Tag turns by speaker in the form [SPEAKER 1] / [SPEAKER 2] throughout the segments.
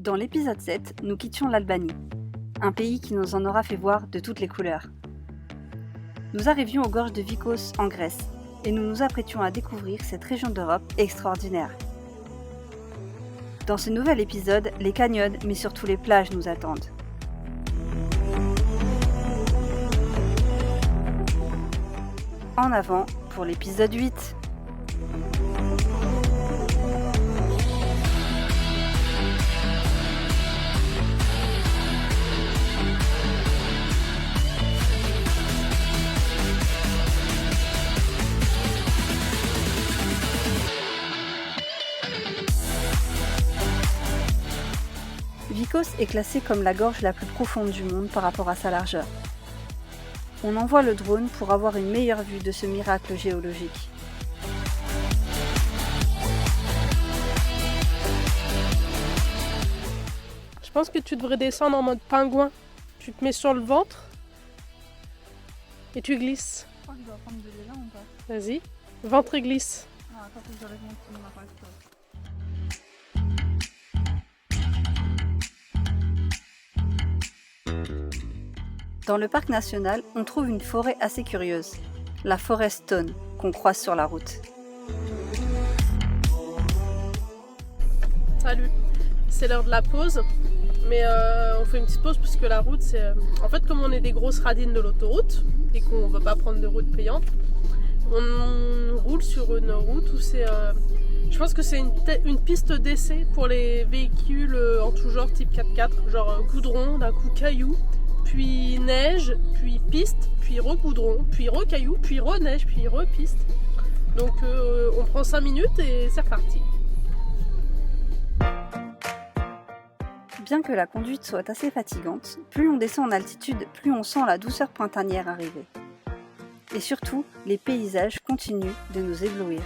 [SPEAKER 1] Dans l'épisode 7, nous quittions l'Albanie, un pays qui nous en aura fait voir de toutes les couleurs. Nous arrivions aux gorges de Vikos en Grèce et nous nous apprêtions à découvrir cette région d'Europe extraordinaire. Dans ce nouvel épisode, les canyons mais surtout les plages nous attendent. En avant pour l'épisode 8. Vikos est classée comme la gorge la plus profonde du monde par rapport à sa largeur. On envoie le drone pour avoir une meilleure vue de ce miracle géologique.
[SPEAKER 2] Je pense que tu devrais descendre en mode pingouin. Tu te mets sur le ventre et tu glisses.
[SPEAKER 1] Je crois que je dois prendre de l'élan ou pas?
[SPEAKER 2] Vas-y, ventre et glisse.
[SPEAKER 1] Non, attends, faut que je réponde sur mon appareil. Dans le parc national, on trouve une forêt assez curieuse, la forêt Stone, qu'on croise sur la route.
[SPEAKER 2] Salut, c'est l'heure de la pause, mais on fait une petite pause parce que la route, c'est... En fait, comme on est des grosses radines de l'autoroute et qu'on ne va pas prendre de route payante, on roule sur une route où c'est... Je pense que c'est une piste d'essai pour les véhicules en tout genre, type 4x4, genre goudron, d'un coup caillou, puis neige, puis piste, puis re-goudron, puis re-caillou, puis re-neige, puis re-piste. Donc on prend 5 minutes et c'est reparti.
[SPEAKER 1] Bien que la conduite soit assez fatigante, plus on descend en altitude, plus on sent la douceur printanière arriver. Et surtout, les paysages continuent de nous éblouir.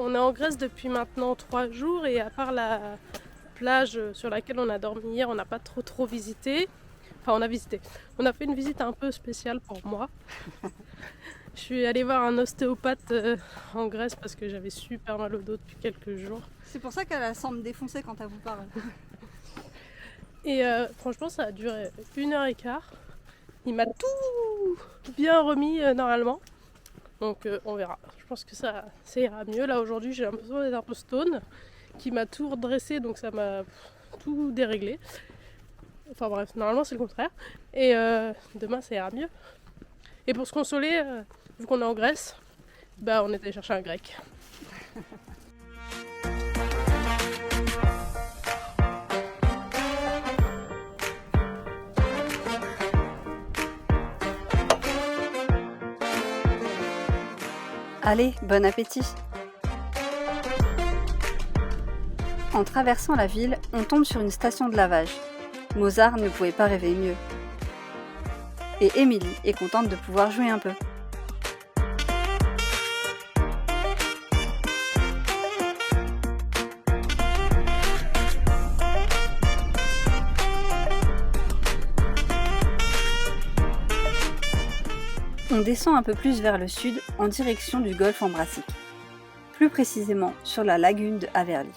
[SPEAKER 2] On est en Grèce depuis maintenant 3 jours et à part la plage sur laquelle on a dormi hier, on n'a pas trop visité. Enfin, on a visité. On a fait une visite un peu spéciale pour moi. Je suis allée voir un ostéopathe en Grèce parce que j'avais super mal au dos depuis quelques jours.
[SPEAKER 1] C'est pour ça qu'elle semble défoncée quand elle vous parle.
[SPEAKER 2] Et franchement, ça a duré 1h15. Il m'a tout bien remis normalement. Donc on verra. Je pense que ça ira mieux. Là aujourd'hui j'ai l'impression d'être un peu stone, qui m'a tout redressé, donc ça m'a tout déréglé. Enfin bref, normalement c'est le contraire. Et demain ça ira mieux. Et pour se consoler, vu qu'on est en Grèce, bah on est allé chercher un grec.
[SPEAKER 1] Allez, bon appétit! En traversant la ville, on tombe sur une station de lavage. Mozart ne pouvait pas rêver mieux. Et Émilie est contente de pouvoir jouer un peu. On descend un peu plus vers le sud en direction du golfe Ambracique, plus précisément sur la lagune de Haverly.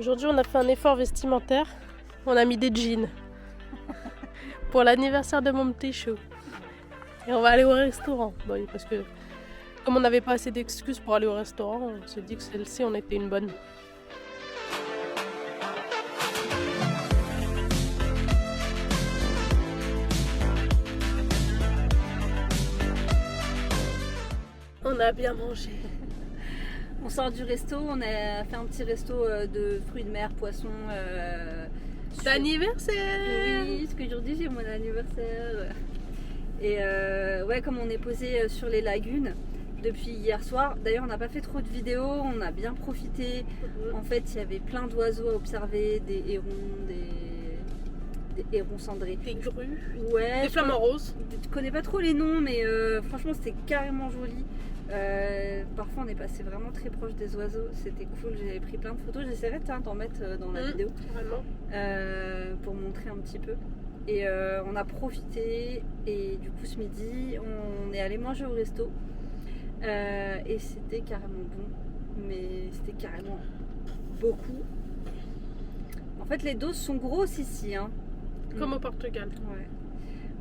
[SPEAKER 2] Aujourd'hui, on a fait un effort vestimentaire. On a mis des jeans pour l'anniversaire de mon petit chou. Et on va aller au restaurant. Oui, parce que comme on n'avait pas assez d'excuses pour aller au restaurant, on s'est dit que celle-ci, on était une bonne. On a bien mangé.
[SPEAKER 1] On sort du resto, on a fait un petit resto de fruits de mer, poissons.
[SPEAKER 2] D'anniversaire.
[SPEAKER 1] Oui, parce qu'aujourd'hui j'ai mon anniversaire. Et ouais, comme on est posé sur les lagunes depuis hier soir, d'ailleurs on n'a pas fait trop de vidéos, on a bien profité. En fait, il y avait plein d'oiseaux à observer, des hérons, des hérons cendrés.
[SPEAKER 2] Des grues.
[SPEAKER 1] Ouais.
[SPEAKER 2] Des flamants roses.
[SPEAKER 1] Je connais pas trop les noms, mais franchement c'était carrément joli. Parfois on est passé vraiment très proche des oiseaux, c'était cool, j'avais pris plein de photos, j'essaierai d'en mettre dans la vidéo pour montrer un petit peu. Et on a profité et du coup ce midi on est allé manger au resto et c'était carrément bon, mais c'était carrément beaucoup. En fait les doses sont grosses ici, hein.
[SPEAKER 2] Comme au Portugal.
[SPEAKER 1] Ouais.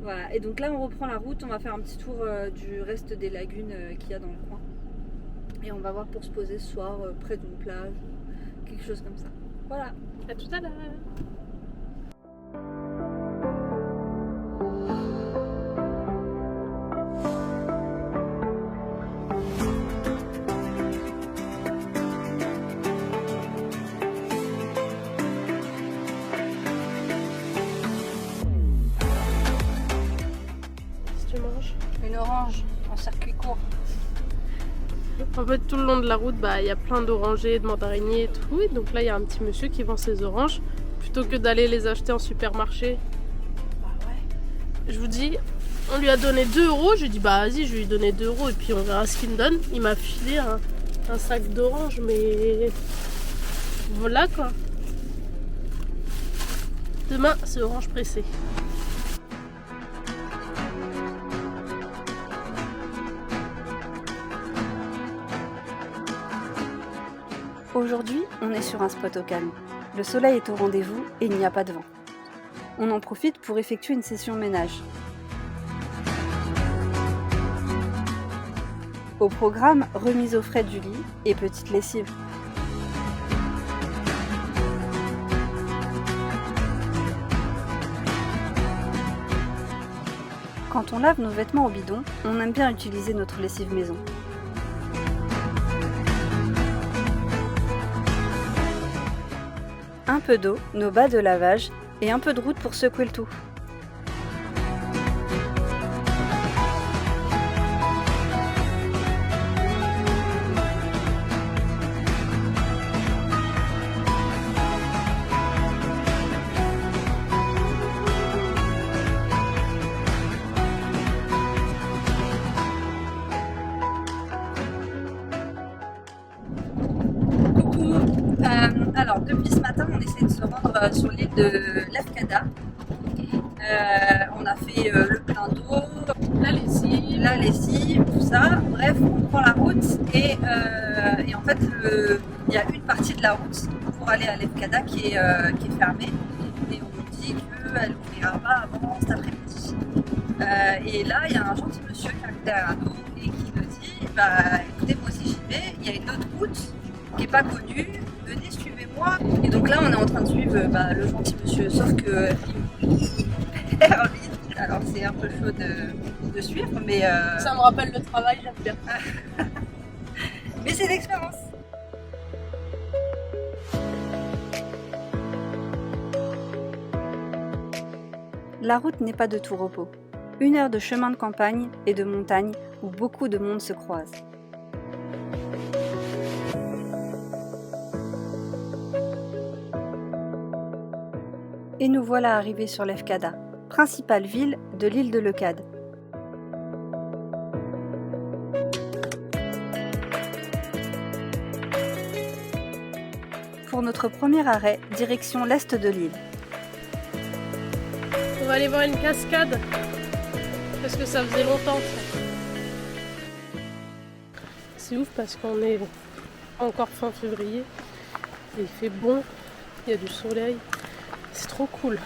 [SPEAKER 1] Voilà, et donc là on reprend la route, on va faire un petit tour du reste des lagunes qu'il y a dans le coin. Et on va voir pour se poser ce soir près d'une plage, quelque chose comme ça. Voilà.
[SPEAKER 2] À tout à l'heure.
[SPEAKER 1] Une orange en circuit court.
[SPEAKER 2] En fait, tout le long de la route, il y a plein d'orangers, de mandariniers et tout. Et donc là, il y a un petit monsieur qui vend ses oranges. Plutôt que d'aller les acheter en supermarché.
[SPEAKER 1] Bah ouais.
[SPEAKER 2] Je vous dis, on lui a donné 2 €. Je lui ai dit, vas-y, je vais lui donner 2 € et puis on verra ce qu'il me donne. Il m'a filé un sac d'oranges, mais voilà quoi. Demain, c'est orange pressée.
[SPEAKER 1] Aujourd'hui, on est sur un spot au calme. Le soleil est au rendez-vous et il n'y a pas de vent. On en profite pour effectuer une session ménage. Au programme, remise au frais du lit et petite lessive. Quand on lave nos vêtements au bidon, on aime bien utiliser notre lessive maison. Un peu d'eau, nos bas de lavage et un peu de route pour secouer le tout. Alors depuis ce matin on essaie de se rendre sur l'île de Lefkada. On a fait le plein d'eau, la lessive, tout ça. Bref, on prend la route et en fait il y a une partie de la route pour aller à Lefkada qui est fermée et on dit qu'elle n'ouvrira pas avant cet après-midi. Et là il y a un gentil monsieur qui arrive derrière nous et qui nous dit écoutez, moi aussi j'y vais, il y a une autre route qui n'est pas connue, venez suivez-moi. Et donc là on est en train de suivre le gentil monsieur, sauf que alors c'est un peu chaud de suivre, mais
[SPEAKER 2] ça me rappelle le travail, j'aime bien.
[SPEAKER 1] Mais c'est l'expérience. La route n'est pas de tout repos. 1 heure de chemin de campagne et de montagne où beaucoup de monde se croise. Et nous voilà arrivés sur Lefkada, principale ville de l'île de Leucade. Pour notre premier arrêt, direction l'est de l'île.
[SPEAKER 2] On va aller voir une cascade, parce que ça faisait longtemps ça. C'est ouf parce qu'on est encore fin février, et il fait bon, il y a du soleil. C'est trop cool.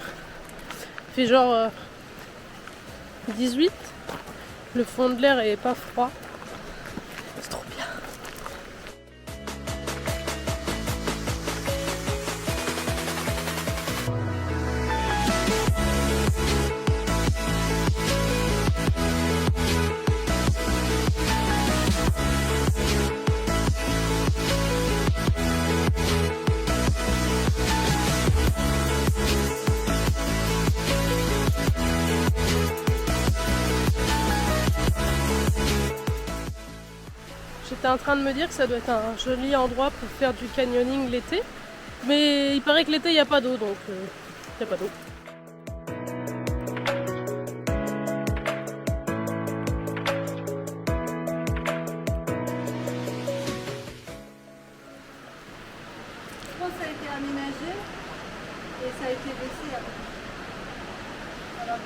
[SPEAKER 2] Il fait genre 18. Le fond de l'air est pas froid. C'est trop bien. J'étais en train de me dire que ça doit être un joli endroit pour faire du canyoning l'été. Mais il paraît que l'été, il n'y a pas d'eau, donc il n'y a pas d'eau.
[SPEAKER 1] Je pense que ça a été aménagé et ça a été laissé à la bande.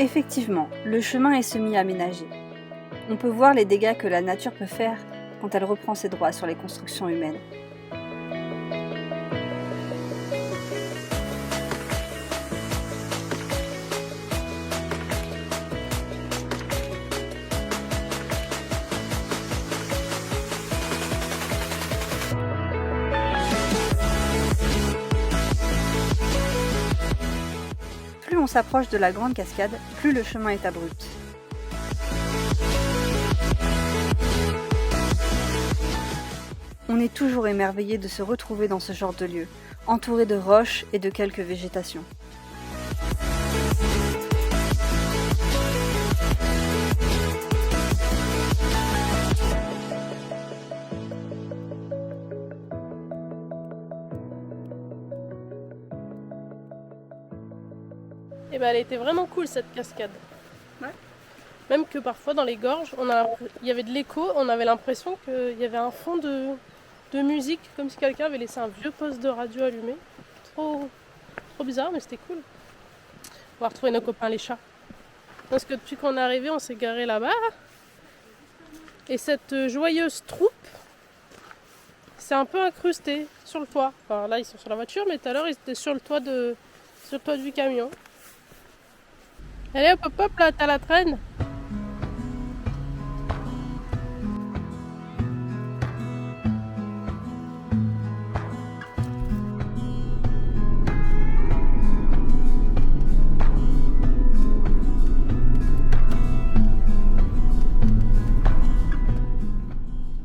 [SPEAKER 1] Effectivement, le chemin est semi-aménagé. On peut voir les dégâts que la nature peut faire quand elle reprend ses droits sur les constructions humaines. Plus on s'approche de la grande cascade, plus le chemin est abrupt. On est toujours émerveillé de se retrouver dans ce genre de lieu, entouré de roches et de quelques végétations.
[SPEAKER 2] Et ben, elle était vraiment cool cette cascade.
[SPEAKER 1] Ouais.
[SPEAKER 2] Même que parfois dans les gorges, il y avait de l'écho, on avait l'impression qu'il y avait un fond de musique, comme si quelqu'un avait laissé un vieux poste de radio allumé. Trop bizarre, mais c'était cool. On va retrouver nos copains les chats. Parce que depuis qu'on est arrivé, on s'est garé là-bas. Et cette joyeuse troupe s'est un peu incrustée sur le toit. Enfin là, ils sont sur la voiture, mais tout à l'heure, ils étaient sur le toit du camion. Allez hop hop hop, là t'as la traîne.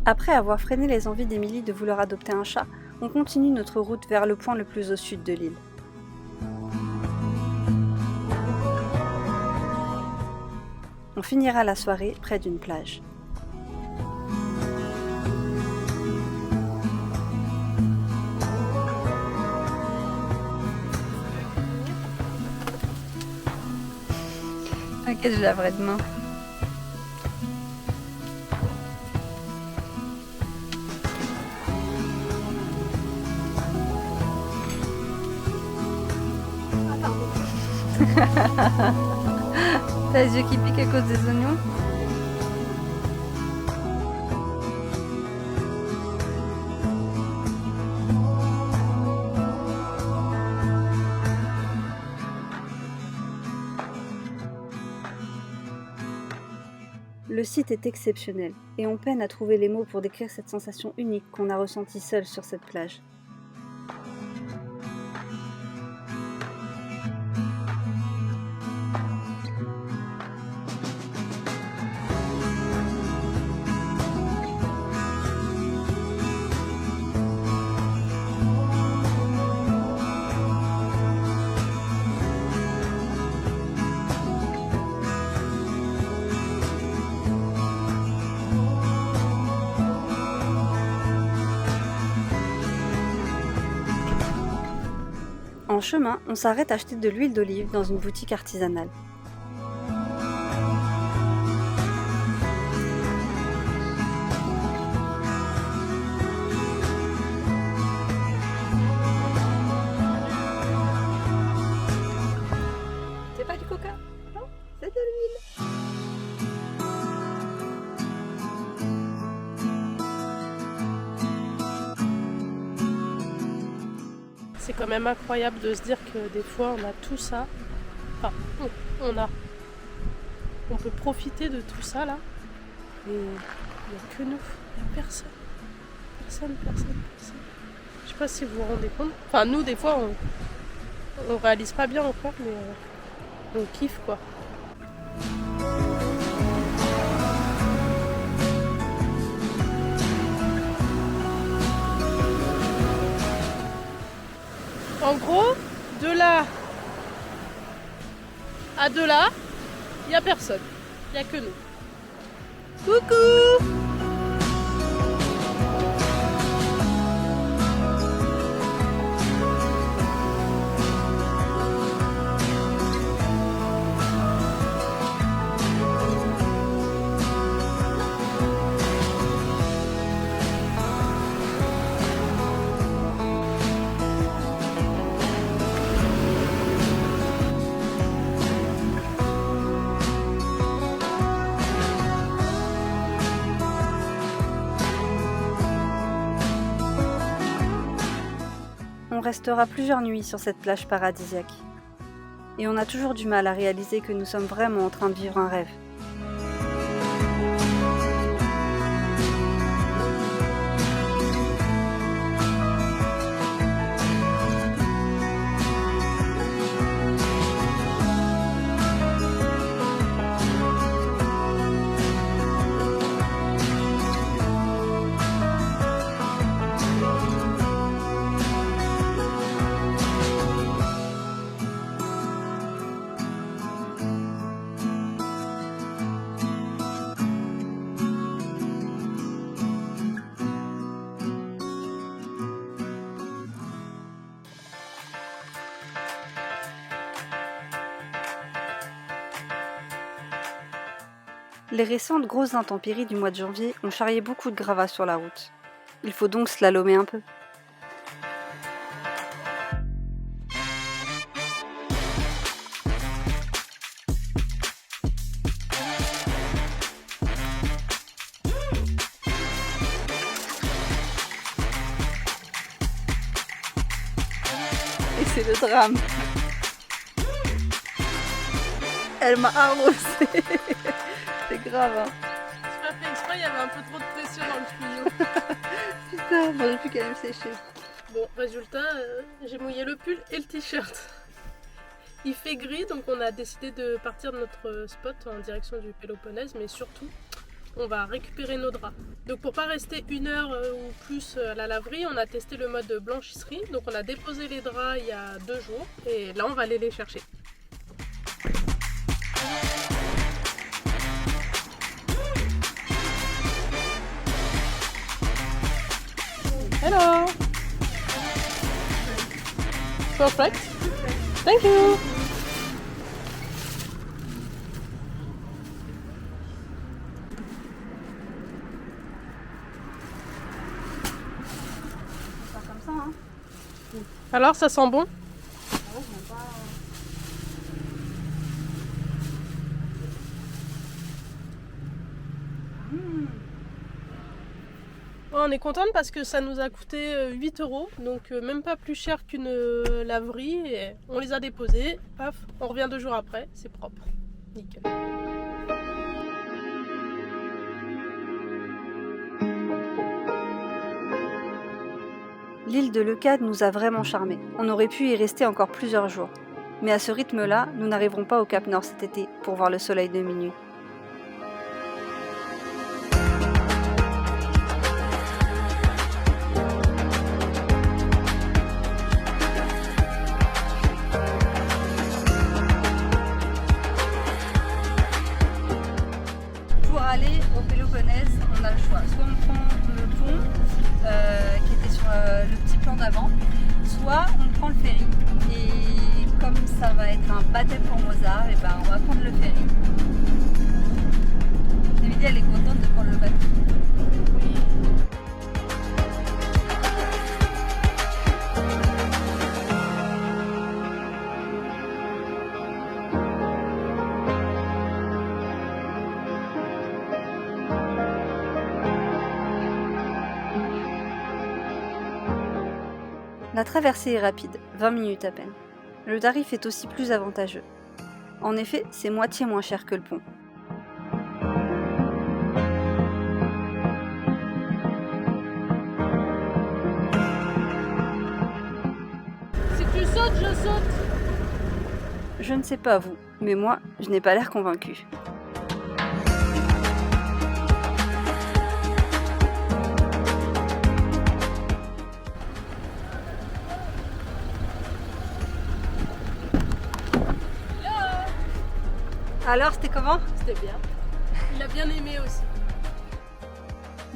[SPEAKER 1] Après avoir freiné les envies d'Émilie de vouloir adopter un chat, on continue notre route vers le point le plus au sud de l'île. On finira la soirée près d'une plage. T'inquiète, je laverai demain. T'as les yeux qui piquent à cause des oignons? Le site est exceptionnel et on peine à trouver les mots pour décrire cette sensation unique qu'on a ressentie seule sur cette plage. En chemin, on s'arrête acheter de l'huile d'olive dans une boutique artisanale. C'est pas du coca, non, c'est de l'huile.
[SPEAKER 2] C'est quand même incroyable de se dire que des fois on a tout ça. Enfin, on peut profiter de tout ça là. Et il n'y a que nous, il n'y a personne. Personne. Je sais pas si vous vous rendez compte. Enfin, nous, des fois, on réalise pas bien encore, mais on kiffe quoi. En gros, de là à de là, il n'y a personne. Il n'y a que nous. Coucou!
[SPEAKER 1] On restera plusieurs nuits sur cette plage paradisiaque. Et on a toujours du mal à réaliser que nous sommes vraiment en train de vivre un rêve. Les récentes grosses intempéries du mois de janvier ont charrié beaucoup de gravats sur la route. Il faut donc slalomer un peu. Et c'est le drame. Elle m'a arrosée. C'est grave, hein.
[SPEAKER 2] J'ai pas fait exprès, il y avait un peu trop de pression dans le tuyau.
[SPEAKER 1] Putain, j'aurais plus qu'à me sécher.
[SPEAKER 2] Bon, résultat, j'ai mouillé le pull et le t-shirt. Il fait gris, donc on a décidé de partir de notre spot en direction du Péloponnèse, mais surtout, on va récupérer nos draps. Donc pour pas rester 1 heure ou plus à la laverie, on a testé le mode blanchisserie. Donc on a déposé les draps il y a 2 jours, et là on va aller les chercher. Hello! Perfect. Thank you!
[SPEAKER 1] Pas comme ça, hein.
[SPEAKER 2] Alors, ça sent bon?
[SPEAKER 1] Ah ouais, je n'aime pas.
[SPEAKER 2] On est contente parce que ça nous a coûté 8 €, donc même pas plus cher qu'une laverie. Et on les a déposés, paf, on revient 2 jours après, c'est propre. Nickel.
[SPEAKER 1] L'île de Leucade nous a vraiment charmés. On aurait pu y rester encore plusieurs jours. Mais à ce rythme-là, nous n'arriverons pas au Cap Nord cet été pour voir le soleil de minuit. Pour aller au Péloponnèse, on a le choix. Soit on prend le pont qui était sur le petit plan d'avant, soit on prend le ferry. Et comme ça va être un baptême pour Mozart, et ben on va prendre le ferry. Emilie, elle est contente de prendre le bateau. La traversée est rapide, 20 minutes à peine. Le tarif est aussi plus avantageux. En effet, c'est moitié moins cher que le pont.
[SPEAKER 2] Si tu sautes, je saute.
[SPEAKER 1] Je ne sais pas vous, mais moi, je n'ai pas l'air convaincue. Alors, c'était comment ?
[SPEAKER 2] C'était bien. Il a bien aimé aussi.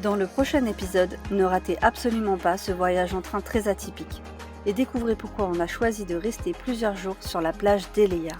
[SPEAKER 1] Dans le prochain épisode, ne ratez absolument pas ce voyage en train très atypique et découvrez pourquoi on a choisi de rester plusieurs jours sur la plage d'Eleia.